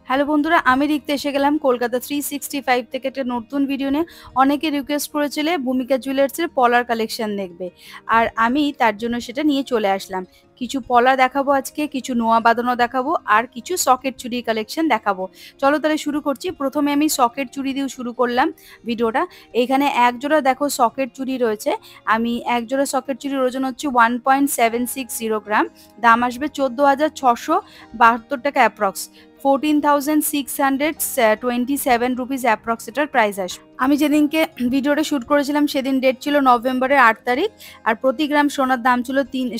Hello বন্ধুরা, আমি রিক্তা এসে গেলাম কলকাতা 365 থেকে একটা নতুন ভিডিও নিয়ে। অনেকে রিকোয়েস্ট করেছিলে ভূমিকা জুয়েলার্সের পলার কালেকশন দেখবে, আর আমি তার জন্য সেটা নিয়ে চলে আসলাম। কিছু পলা দেখাবো আজকে, কিছু নোয়া বাঁধানো দেখাবো, আর কিছু সকেট চুড়ির কালেকশন দেখাবো। চলো তাহলে শুরু করছি। প্রথমে আমি সকেট চুড়ি দিয়ে শুরু করলাম ভিডিওটা। এখানে এক জোড়া দেখো সকেট চুড়ি রয়েছে। আমি এক জোড়া সকেট চুড়ির ওজন হচ্ছে 1.760 গ্রাম। দাম আসবে 14,672 টাকা অ্যাপ্রক্স। 14,627 রুপিস অ্যাপ্রক্স এটার প্রাইস আসবে। আমি যেদিনকে ভিডিওটা শ্যুট করেছিলাম সেদিন ডেট ছিল নভেম্বরের 8 তারিখ, আর প্রতি গ্রাম সোনার দাম ছিল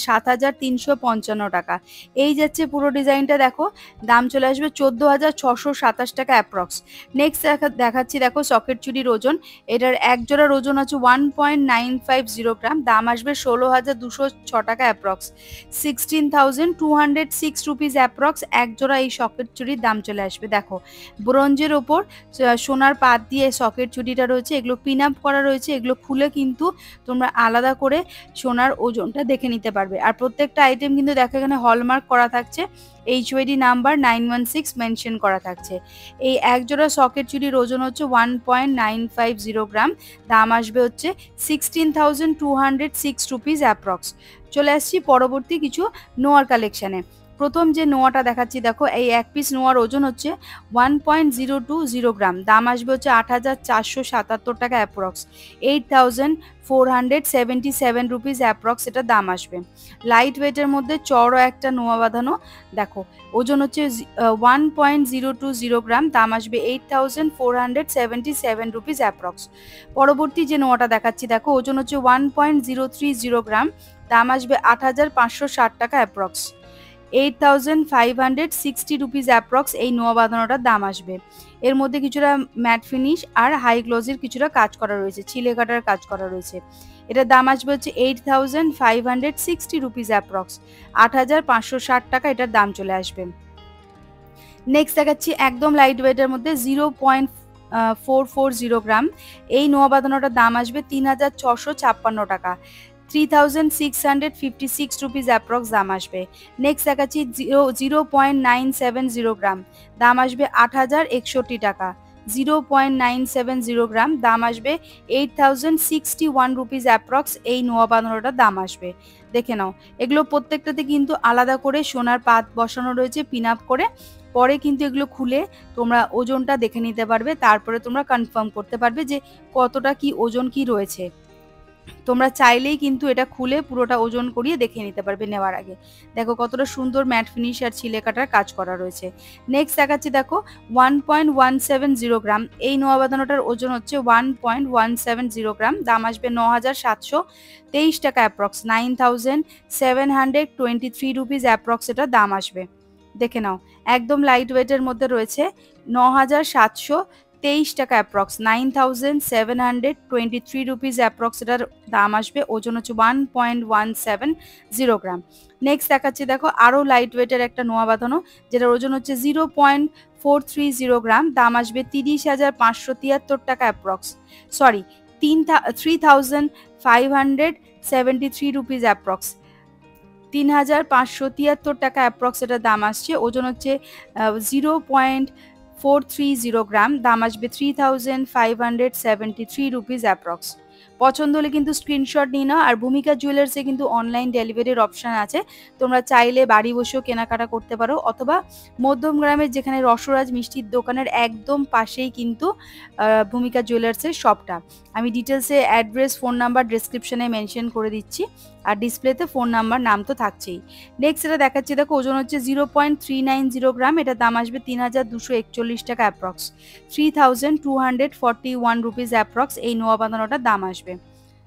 7,355 টাকা। এই যাচ্ছে পুরো ডিজাইনটা, দেখো দাম চলে আসবে 14,627 টাকা অ্যাপ্রক্স। নেক্সট দেখাচ্ছি, দেখো সকেট চুড়ির ওজন। এটার এক জোড়ার ওজন আছে 1.950 গ্রাম। দাম আসবে 16,206 টাকা অ্যাপ্রক্স। 16,206 রুপিস অ্যাপ্রক্স এক জোড়া এই সকেট চুড়ির দাম চলে আসবে। দেখো ব্রোঞ্জের ওপর সোনার পাত দিয়ে সকেট চুড়িটা রয়েছে, এগুলো পিন আপ করা রয়েছে। এগুলো খুলে কিন্তু তোমরা আলাদা করে সোনার ওজনটা দেখে নিতে পারবে। আর প্রত্যেকটা আইটেম কিন্তু দেখো এখানে হলমার্ক করা থাকছে, HYD নাম্বার 916 মেনশন করা থাকছে। এই এক জোড়া সকেট চুড়ির ওজন হচ্ছে 1.950 গ্রাম। দাম আসবে হচ্ছে 16,206 রুপিস অ্যাপ্রক্স। চলে আসছি পরবর্তী কিছু নোয়ার কালেকশানে। প্রথম যে নোয়াটা দেখাচ্ছি, দেখো এই এক পিস নোয়ার ওজন হচ্ছে 1.020 গ্রাম। দাম আসবে হচ্ছে 8,477 টাকা অ্যাপ্রক্স। 8,477 রুপিস অ্যাপ্রক্স এটার দাম আসবে। লাইট ওয়েটের মধ্যে চড়ো একটা নোয়া বাঁধানো, দেখো ওজন হচ্ছে 1.020 গ্রাম। দাম আসবে 8,477 রুপিস অ্যাপ্রক্স। পরবর্তী যে নোয়াটা দেখাচ্ছি, দেখো ওজন হচ্ছে 1.030 গ্রাম। দাম আসবে 8,560 টাকা অ্যাপ্রক্স। 8,560 রুপিস অ্যাপ্রক্স এই নোয়া বাঁধানোটার দাম আসবে। এর মধ্যে কিছুটা ম্যাট ফিনিশ আর হাই গ্লসের কিছুটা কাজ করা রয়েছে, ছিলে কাটার কাজ করা রয়েছে। এটার দাম আসবে হচ্ছে 8,560 রুপিস অ্যাপ্রক্স। 8,560 টাকা এটার দাম চলে আসবে। নেক্সট দেখাচ্ছি একদম লাইট ওয়েটের মধ্যে 0.440 গ্রাম। এই নোয়া বাঁধানোটার দাম আসবে 3,656 টাকা। 3,656 রুপিস অ্যাপ্রক্স দাম আসবে। নেক্সট দেখাচ্ছি 0.970 গ্রাম। দাম আসবে 8,061 টাকা। 0.970 গ্রাম। দাম আসবে 8,061 রুপিস অ্যাপ্রক্স এই নোয়া বাঁধানোটার দাম আসবে। দেখে নাও, এগুলো প্রত্যেকটাতে কিন্তু আলাদা করে সোনার পাত বসানো রয়েছে পিন আপ করে। পরে কিন্তু এগুলো খুলে তোমরা ওজনটা দেখে নিতে পারবে, তারপরে তোমরা কনফার্ম করতে পারবে যে কতটা কি ওজন কি রয়েছে। তোমরা চাইলেই কিন্তু এটা খুলে পুরোটা ওজন করিয়ে দেখে নিতে পারবে নেওয়ার আগে। দেখো কতটা সুন্দর ম্যাট ফিনিশ আর ছিলে কাটার কাজ করা রয়েছে। নেক্সট দেখাচ্ছি, দেখো 1.170 গ্রাম। এই নোয়া বাঁধানোটার ওজন হচ্ছে 1.170 গ্রাম। দাম আসবে 9,723 টাকা অ্যাপ্রক্স। 9,723 রুপিস অ্যাপ্রক্স এটা দাম আসবে। দেখে নাও একদম লাইট ওয়েটের মধ্যে রয়েছে। 9,723 টাকা অ্যাপ্রক্স। 9,723 রুপিস অ্যাপ্রক্স এটার দাম আসবে। ওজন হচ্ছে 1.170 গ্রাম। নেক্সট দেখাচ্ছি, দেখো আরও লাইট ওয়েটের একটা নোয়া বাঁধানো, যেটার ওজন হচ্ছে 0.430 গ্রাম। দাম আসবে 30,573 টাকা অ্যাপ্রক্স। Sorry, 3,573 rupees approx. 3,573 টাকা অ্যাপ্রক্স এটার দাম আসছে। ওজন হচ্ছে 0.430 গ্রাম। দাম আসবে 3,573 রুপিস অ্যাপ্রক্স। পছন্দ হলে কিন্তু স্ক্রিনশট নিয়ে নাও। আর ভূমিকা জুয়েলার্সে কিন্তু অনলাইন ডেলিভারির অপশান আছে, তোমরা চাইলে বাড়ি বসেও কেনাকাটা করতে পারো, অথবা মধ্যমগ্রামের যেখানে রসরাজ মিষ্টির দোকানের একদম পাশেই কিন্তু ভূমিকা জুয়েলার্সের শপটা। আমি ডিটেলসে অ্যাড্রেস ফোন নাম্বার ডেসক্রিপশনে মেনশন করে দিচ্ছি, আর ডিসপ্লেতে ফোন নাম্বার নাম তো থাকছেই। নেক্সট এটা দেখাচ্ছি, দেখো ওজন হচ্ছে 0.390 গ্রাম। এটার দাম আসবে 3,241 টাকা অ্যাপ্রক্স। 3,241 রুপিস অ্যাপ্রক্স এই নোয়া বাঁধানোটার দাম আসবে।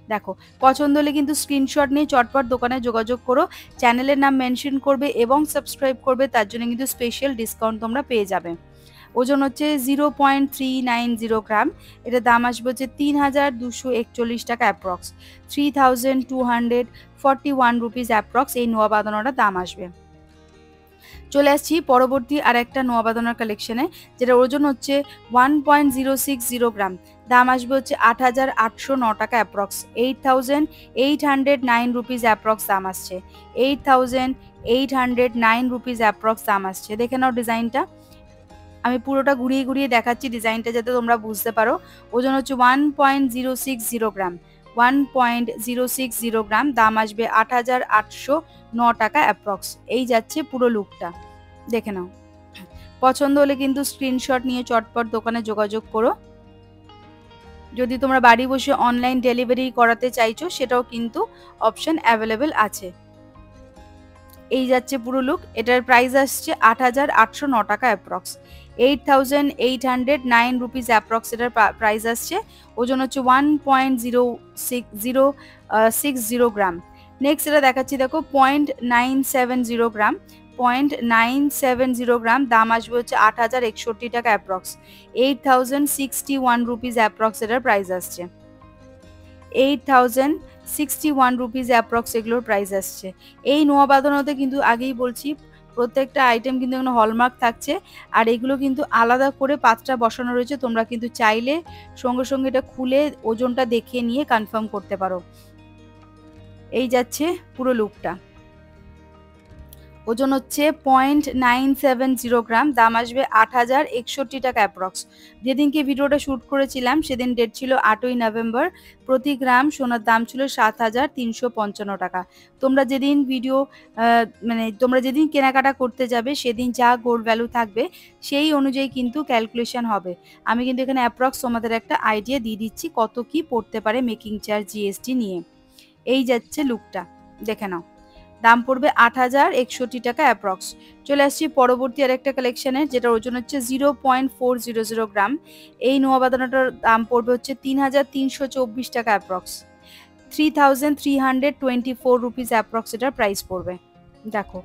দেখো পছন্দ হলে কিন্তু স্ক্রিনশট নিয়ে চটপট দোকানে যোগাযোগ করো, চ্যানেলের নাম মেনশন করবে এবং সাবস্ক্রাইব করবে, তার জন্য কিন্তু স্পেশাল ডিসকাউন্ট তোমরা পেয়ে যাবে। ওজন হচ্ছে 0.390 গ্রাম। এটার দাম আসবে হচ্ছে 3,241 টাকা অ্যাপ্রক্স। 3,241 রুপিস অ্যাপ্রক্স এই নোয়া বাঁধানোটার দাম আসবে। চলে আসছি পরবর্তী আর একটা নোয়া বাঁধানোর কালেকশনে, যেটা ওজন হচ্ছে 1.060 গ্রাম। দাম আসবে হচ্ছে 8,809 টাকা অ্যাপ্রক্স। 8,809 রুপিস অ্যাপ্রক্স দাম আসছে। 8,809 রুপিস অ্যাপ্রক্স দাম আসছে। দেখে নাও ডিজাইনটা। আমি পুরোটা ঘুরিয়ে ঘুরিয়ে দেখাচ্ছি ডিজাইনটা যাতে তোমরা বুঝতে পারো। ওজন হচ্ছে 1.060 গ্রাম, 1.060 গ্রাম, দাম আসবে 8,809 টাকা অ্যাপ্রক্স। এই যাচ্ছে পুরো লুকটা, দেখে নাও। পছন্দ হলে কিন্তু স্ক্রিনশট নিয়ে চটপট দোকানে যোগাযোগ করো। যদি তোমরা বাড়ি বসে অনলাইন ডেলিভারি করাতে চাইছো সেটাও কিন্তু অপশন অ্যাভেলেবেল আছে। এই যাচ্ছে পুরো লুক। এটার প্রাইস আসছে 8,809 টাকা অ্যাপ্রক্স, 8,809 রুপিস অ্যাপ্রক্স এটার প্রাইস আসছে। ওজন হচ্ছে 1.060 গ্রাম। নেক্সট এটা দেখাচ্ছি, দেখো 0.970 গ্রাম, 0.970 গ্রাম, দাম আসবে হচ্ছে 8,061 টাকা অ্যাপ্রক্স, 8,061 রুপিস অ্যাপ্রক্স এটার প্রাইস আসছে, 8,061 রুপিস অ্যাপ্রক্স এগুলোর প্রাইস আসছে। এই নোয়া বাঁধানোতে কিন্তু আগেই বলছি প্রত্যেকটা আইটেম কিন্তু এখানে হলমার্ক থাকছে, আর এগুলো কিন্তু আলাদা করে পাত্রা বসানো রয়েছে। তোমরা কিন্তু চাইলে সঙ্গে সঙ্গে এটা খুলে ওজনটা দেখে নিয়ে কনফার্ম করতে পারো। এই যাচ্ছে পুরো লুকটা। ওজন হচ্ছে 0.970 গ্রাম, দাম আসবে 8,061 টাকা অ্যাপ্রক্স। যেদিনকে ভিডিওটা শ্যুট করেছিলাম সেদিন ডেট ছিল 8ই নভেম্বর। প্রতি গ্রাম সোনার দাম ছিল 7,355 টাকা। তোমরা যেদিন তোমরা যেদিন কেনাকাটা করতে যাবে সেদিন যা গোল্ড ভ্যালু থাকবে সেই অনুযায়ী কিন্তু ক্যালকুলেশন হবে। আমি কিন্তু এখানে অ্যাপ্রক্স তোমাদের একটা আইডিয়া দিয়ে দিচ্ছি কত কি পড়তে পারে মেকিং চার্জ জিএসটি নিয়ে। এই যাচ্ছে লুকটা, দেখে নাও। দাম পড়বে 8,061 টাকা অ্যাপ্রক্স। চলে আসছি পরবর্তী আরেকটা কালেকশনের, যেটার ওজন হচ্ছে 0.400 গ্রাম। এই নোয়া বাঁধানোটার দাম পড়বে হচ্ছে 3,324 টাকা অ্যাপ্রক্স, 3,324 রুপিস অ্যাপ্রক্স এটার প্রাইস পড়বে। দেখো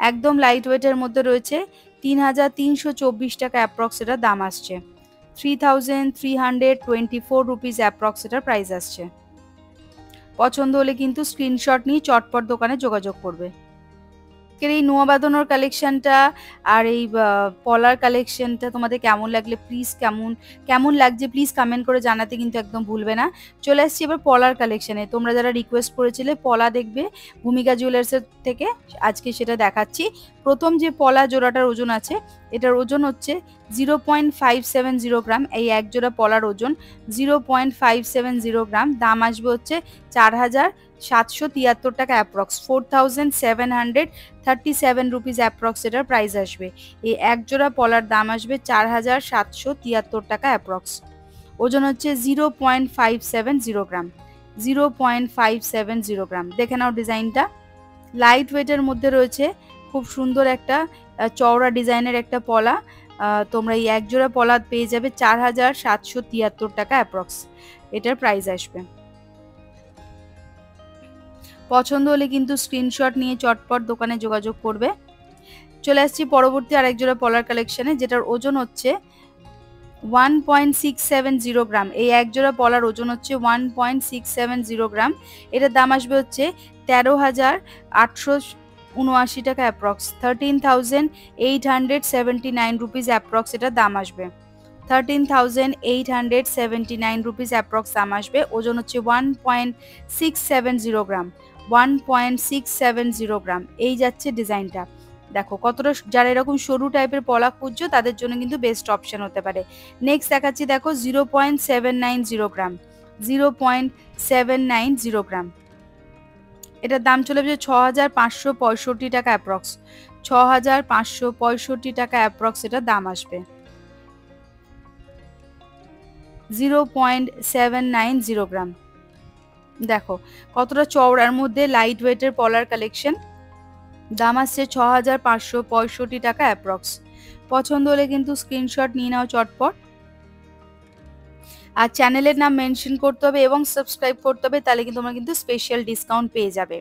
একদম লাইট ওয়েটের মধ্যে রয়েছে, 3,324 টাকা অ্যাপ্রক্স এটার দাম আসছে, 3,324 রুপিস অ্যাপ্রক্স এটার প্রাইস আসছে। পছন্দ হলে কিন্তু স্ক্রিনশট নিয়ে চটপট দোকানে যোগাযোগ করবে। এই নোয়া বাঁধানোর কালেকশনটা আর এই পলার কালেকশনটা তোমাদের কেমন লাগলে প্লিজ কেমন লাগছে প্লিজ কমেন্ট করে জানাতে কিন্তু একদম ভুলবে না। চলে আসছি এবার পলার কালেকশনে। তোমরা যারা রিকোয়েস্ট করেছিলে পলা দেখবে ভূমিকা জুয়েলার্সের থেকে, আজকে সেটা দেখাচ্ছি। প্রথম যে পলা জোড়াটার ওজন আছে, এটার ওজন হচ্ছে 0.570 গ্রাম। এই এক জোড়া পলার ওজন 0.570 গ্রাম, দাম আসবে হচ্ছে 4,773 টাকা অ্যাপ্রক্স, 4,737 রুপিস অ্যাপ্রক্স এটার প্রাইস আসবে। এই এক জোড়া পলার দাম আসবে 4,773 টাকা অ্যাপ্রক্স। ওজন হচ্ছে 0.570 গ্রাম, 0.570 গ্রাম। দেখে নাও ডিজাইনটা, লাইট ওয়েটের মধ্যে রয়েছে, খুব সুন্দর একটা চওড়া ডিজাইনের একটা পলা। তোমরা এই এক জোড়া পলা পেয়ে যাবে 4,773 টাকা অ্যাপ্রক্স এটার প্রাইস আসবে। পছন্দ হলে কিন্তু স্ক্রিনশট নিয়ে চটপট দোকানে যোগাযোগ করবে। চলে আসছি পরবর্তী আরেক জোড়া পলার কালেকশনে, যেটার ওজন হচ্ছে 1.670 গ্রাম। এই এক জোড়া পলার ওজন হচ্ছে 1.670 গ্রাম। এটার দাম আসবে হচ্ছে 13,879 টাকা অ্যাপ্রক্স, 13,879 রুপিস অ্যাপ্রক্স এটার দাম আসবে, 13,879 রুপিস অ্যাপ্রক্স দাম আসবে। ওজন হচ্ছে 1.670 গ্রাম, 1.670 গ্রাম। এই যাচ্ছে ডিজাইনটা। দেখো কতটা, যারা এরকম সরু টাইপের পলা খুঁজছো তাদের জন্য কিন্তু বেস্ট অপশন হতে পারে। নেক্সট দেখাচ্ছি, দেখো 0.790 গ্রাম, 0.790 গ্রাম। এটার দাম চলে যাবে 6,565 টাকা অ্যাপ্রক্স, 6,565 টাকা অ্যাপ্রক্স এটার দাম আসবে। 0.790 গ্রাম। দেখো কতটা চওড়ার মধ্যে লাইট ওয়েটের পলার কালেকশন, দাম আসছে 6,565 টাকা অ্যাপ্রক্স। পছন্দ হলে কিন্তু স্ক্রিনশট নিয়ে নাও চটপট। আর চ্যানেলের নাম মেনশন করতে হবে এবং সাবস্ক্রাইব করতে হবে, তাহলে কিন্তু তোমরা কিন্তু স্পেশাল ডিসকাউন্ট পেয়ে যাবে।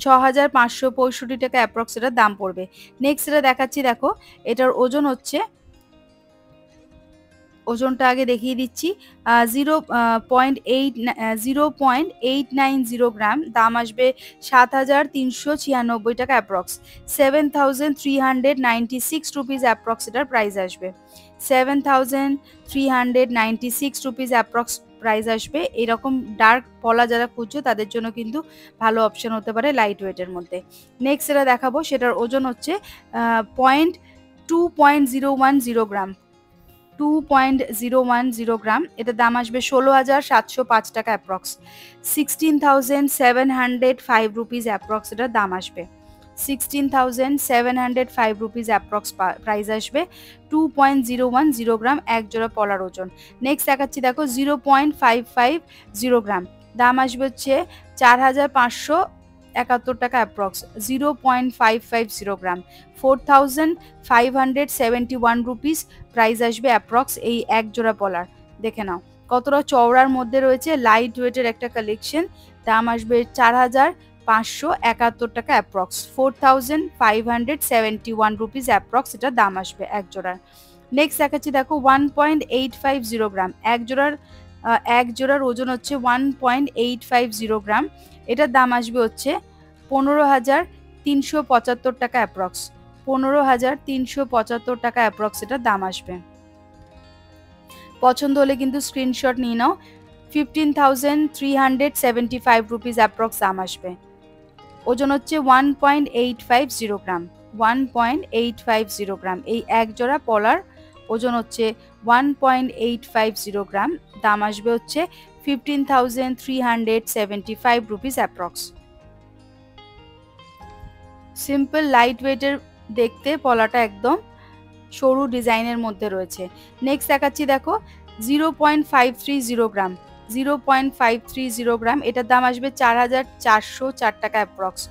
6,565 টাকা অ্যাপ্রক্স এটার দাম পড়বে। নেক্সট এটা দেখাচ্ছি, দেখো এটার ওজন হচ্ছে, ওজনটা আগে দেখিয়ে দিচ্ছি, 0.890 গ্রাম, দাম আসবে 7,396 টাকা অ্যাপ্রক্স, 7,396 রুপিস অ্যাপ্রক্স এটার প্রাইস আসবে, 7,396 রুপিস অ্যাপ্রক্স প্রাইস আসবে। এরকম ডার্ক পলা যারা খুঁজছো তাদের জন্য কিন্তু ভালো অপশন হতে পারে লাইট ওয়েটের মধ্যে। নেক্সট এটা দেখাবো, সেটার ওজন হচ্ছে 2.010 গ্রাম, 2.010 গ্রাম, এটার দাম আসবে 16,705 টাকা অ্যাপ্রক্স, 16,705 রুপিস অ্যাপ্রক্স এটার দাম আসবে, 16,705 রুপিস অ্যাপ্রক্স প্রাইস আসবে 2.010 গ্রাম এক জোড়া পলার ওজন। নেক্সট দেখাচ্ছি দেখো 0.550 গ্রাম, দাম আসবে হচ্ছে 4,571 টাকা অ্যাপ্রক্স, 0.550 গ্রাম, 4,571 রুপিস প্রাইস আসবে অ্যাপ্রক্স এই এক জোড়া পলার। দেখে নাও কতটা চওড়ার মধ্যে রয়েছে, লাইট ওয়েটের একটা কালেকশন, দাম আসবে 4,571 টাকা অ্যাপ্রক্স, 4,571 রুপিস অ্যাপ্রক্স এটা দাম আসবে এক জোড়ার। নেক্সট দেখাচ্ছি দেখো 1.850 গ্রাম, এক জোড়ার ওজন হচ্ছে 1.850 গ্রাম, এটার দাম আসবে হচ্ছে 15,375 টাকা অ্যাপ্রক্স, 15,375 টাকা অ্যাপ্রক্স এটার দাম আসবে। পছন্দ হলে কিন্তু স্ক্রিনশট নিয়ে নাও। 15,375 রুপিস অ্যাপ্রক্স দাম আসবে, ওজন হচ্ছে 1.850 গ্রাম, 1.850 গ্রাম, এই এক জোড়া পলার ওজন হচ্ছে 1.850 গ্রাম, দাম আসবে হচ্ছে 15,375 রুপিস অ্যাপ্রক্স। সিম্পল লাইট ওয়েটের দেখতে পলাটা একদম সরু ডিজাইনের মধ্যে রয়েছে। নেক্সট দেখাচ্ছি দেখো 0.530 গ্রাম, 0.530 গ্রাম, এটার দাম আসবে 4,404 টাকা অ্যাপ্রক্স,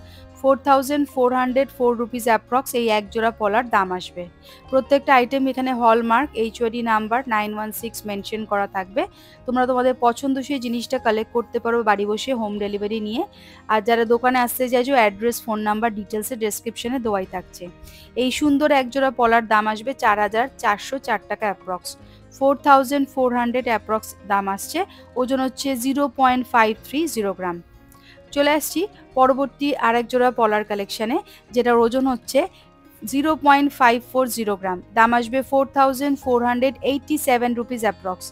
4,404 রুপিস অ্যাপ্রক্স এই এক জোড়া পলার দাম আসবে। প্রত্যেকটা আইটেম এখানে হলমার্ক HOD নাম্বার 916 মেনশন করা থাকবে। তোমরা তোমাদের পছন্দসই জিনিসটা কালেক্ট করতে পারো বাড়ি বসে হোম ডেলিভারি নিয়ে। আর যারা দোকানে আসতে চাইছো অ্যাড্রেস, ফোন নাম্বার, ডিটেলসে ডেসক্রিপশনে দেওয়াই থাকছে। এই সুন্দর এক জোড়া পলার দাম আসবে 4,404 টাকা অ্যাপ্রক্স, 4,400 অ্যাপ্রক্স দাম আসছে, ওজন হচ্ছে 0.530 গ্রাম। চলে আসছি পরবর্তী আরেক জোড়া পলার কালেকশানে, যেটার ওজন হচ্ছে 0.540 গ্রাম, দাম আসবে 4,487 রুপিস অ্যাপ্রক্স,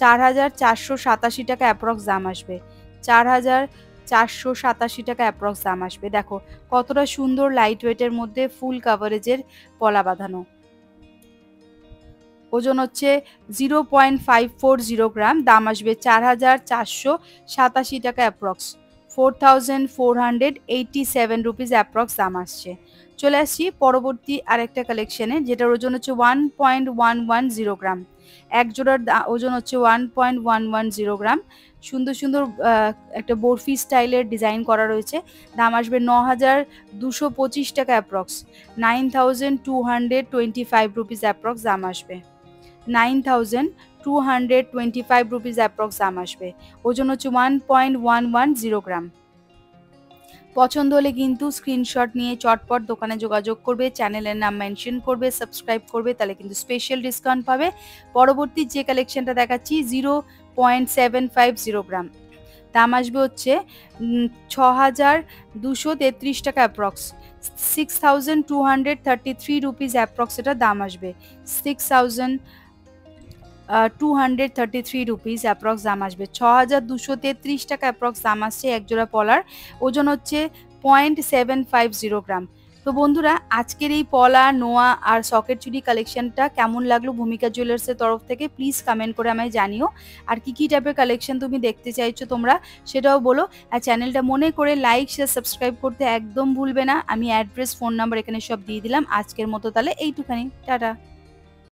4,487 টাকা অ্যাপ্রক্স দাম আসবে, 4,487 টাকা অ্যাপ্রক্স দাম আসবে। দেখো কতটা সুন্দর লাইট ওয়েটের মধ্যে ফুল কাভারেজের পলা বাঁধানো, ওজন হচ্ছে 0.540 গ্রাম, দাম আসবে 4,487 টাকা অ্যাপ্রক্স, 4,487 রুপিস অ্যাপ্রক্স দাম আসছে। চলে আসছি পরবর্তী আরেকটা কালেকশনে, যেটার ওজন হচ্ছে 1.110 গ্রাম, এক জোড়ার ওজন হচ্ছে 1.110 গ্রাম, সুন্দর সুন্দর একটা বরফি স্টাইলের ডিজাইন করা রয়েছে, দাম আসবে 9,225 টাকা অ্যাপ্রক্স, 9,225 রুপিস অ্যাপ্রক্স দাম আসবে, 9,225 রুপিস অ্যাপ্রক্স দাম আসবে, ওজন হচ্ছে 1.110 গ্রাম। পছন্দ হলে কিন্তু স্ক্রিনশট নিয়ে চটপট দোকানে যোগাযোগ করবে, চ্যানেলের নাম মেনশন করবে, সাবস্ক্রাইব করবে, তাহলে কিন্তু স্পেশাল ডিসকাউন্ট পাবে। পরবর্তী যে কালেকশনটা দেখাচ্ছি 0.750 গ্রাম, দাম আসবে হচ্ছে 6,233 টাকা অ্যাপ্রক্স, 6,233 রুপিস অ্যাপ্রক্স এটা দাম আসবে, 6,233 রুপিস অ্যাপ্রক্স দাম আসবে, 6,233 টাকা অ্যাপ্রক্স দাম আসছে এক জোড়া পলার, ওজন হচ্ছে 0.750 গ্রাম। তো বন্ধুরা আজকের এই পলা, নোয়া আর সকেট চুড়ি কালেকশনটা কেমন লাগলো ভূমিকা জুয়েলার্সের তরফ থেকে প্লিজ কমেন্ট করে আমায় জানিও। আর কি কি টাইপের কালেকশন তুমি দেখতে চাইছো তোমরা সেটাও বলো। আর চ্যানেলটা মনে করে লাইক, শেয়ার, সাবস্ক্রাইব করতে একদম ভুলবে না। আমি অ্যাড্রেস, ফোন নাম্বার এখানে সব দিয়ে দিলাম। আজকের মতো তাহলে এইটুখানি, টাটা।